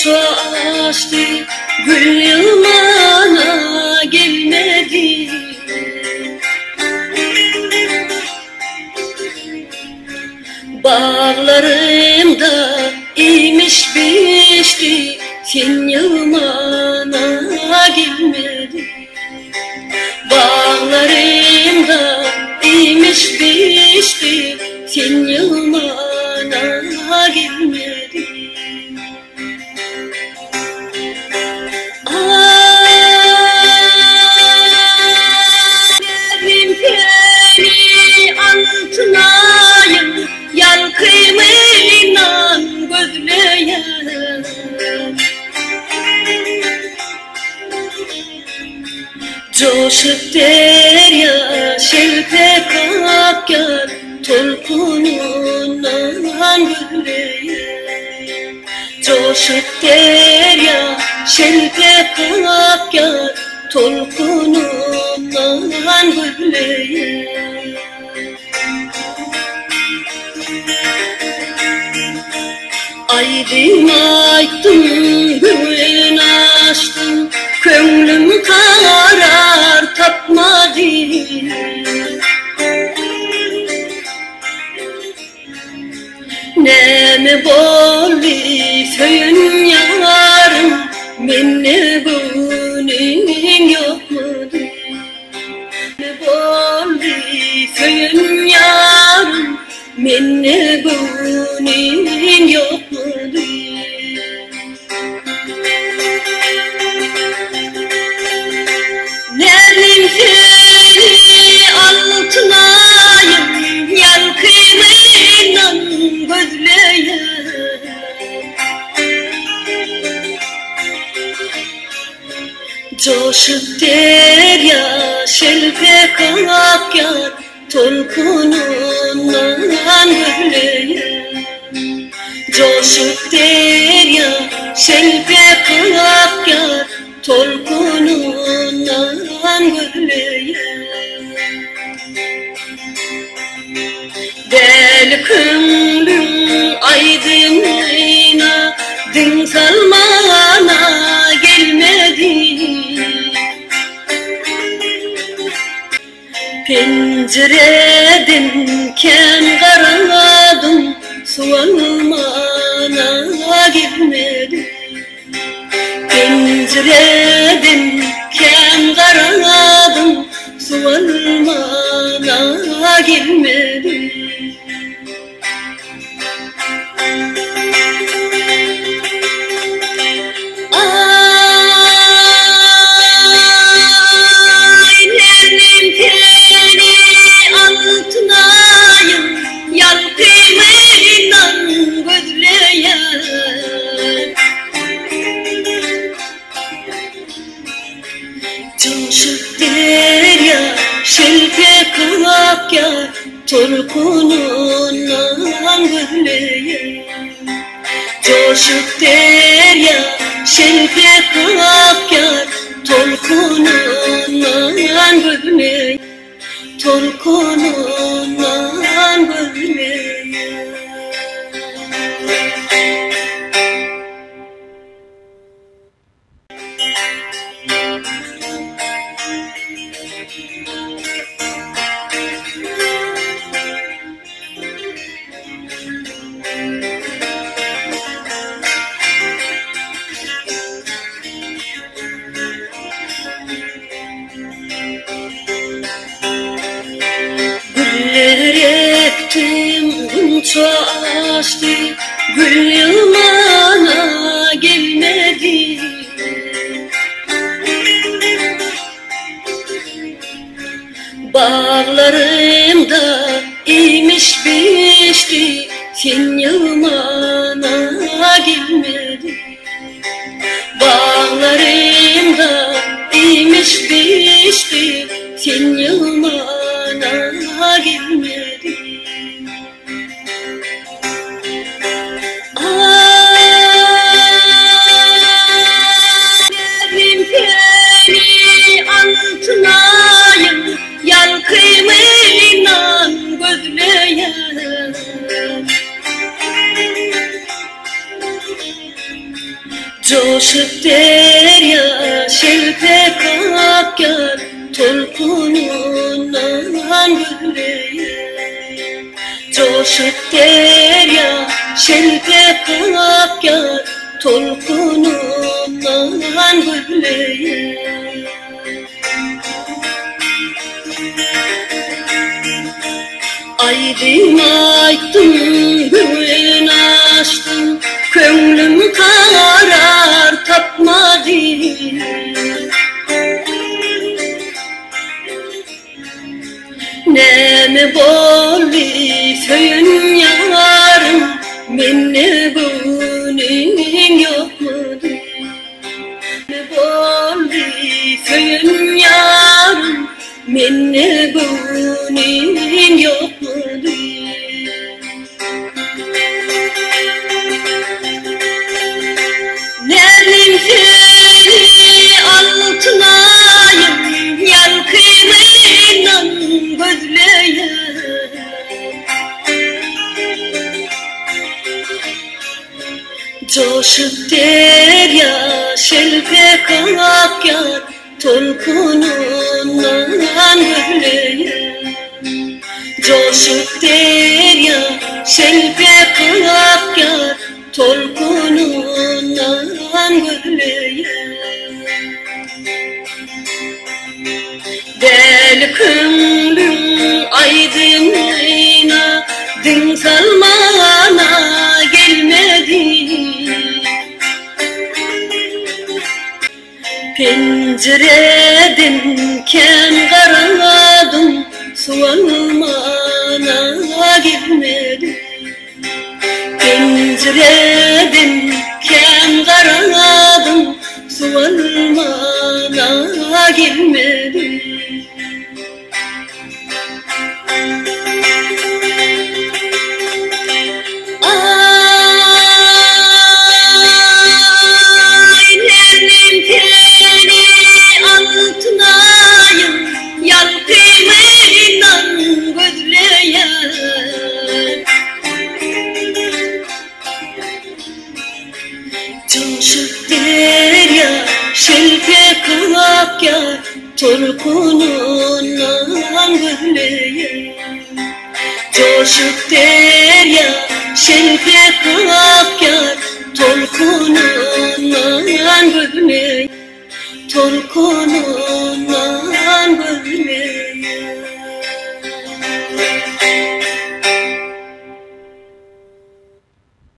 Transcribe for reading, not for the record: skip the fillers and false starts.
Gonca açtı, gül yılmana gelmedi. Bağlarımda imiş biçti, sen yılmana gelmedi. Bağlarımda imiş biçti, sen yılmana gelmedi. Nevrim seni altınayım, yalkımıyla gözleyem. Coşup derya şelpe kapkar, tolkunundan gözleyem. Coşup derya şelpe kapkar, tolkunundan gözleyem. Aydım ayttım, gün açtım, könglim karar tapmadı. Neme boldu söyün yarım, menne günün yok mudur? Ne boldu söyün yarım, menne günün yok mudur? Nevrim seni altınayım, yalkımıyla gözleyem. Coşup derya şelpe kapkar, tolkunundan gözleyem. Coşup derya şelpe kapkar, tolkunundan gözleyem. Del könglüm aydınlığına, din salmana gelmedi. Pencereden kem karadım, sualmana gelmedi. Pencereden kem karadım, sualmana gelmedi. Ay nevrim seni altınayım, yalkımıyla gözleyem. Coşup derya şelpe kapkar, tolkunundan gözleyem. Coşup derya şelpe kapkar, tolkunundan gözleyem. Tolkunundan gözleyem. Güller ektim, gonca açtı, gül yılmana gelmedi. Bağlarımda imiş biçti, sen yılmana gelmedi. Bağlarımda imiş biçti, sen yılmana gelmedi. Nevrim seni altınayım, yalkımıyla gözleyem. tolkunundan gülleyen. Coşup derya şelpe kapkar tolkunundan gülleyen. Aydın ayttım, gün açtım, könglim karar tapmadı. Neme boldu söyün yarım, menne günün yok mudur? Ne boldu söyün yarım, menne günün yok mudur? Nerim seni altınayım, yalkıyla gözleyim. Coşup derya şelpe kapkar tolkunundan gülleyen. Coşup derya şelpe kapkar tolkunundan gülleyen. Del könglüm aydınlığına din salmana gelmedi. Pencereden kem karadım, sualmana gelmedi. Pencereden kem karadım, sualmana gelmedi. Ay nerim seni altınayım, yalkıyla gözleyen. Coşup derya şelpe kapkar tolkunundan gülleyen. Coşup derya şelpe kapkar tolkunundan gülleyen. Tolkunundan gülleyen.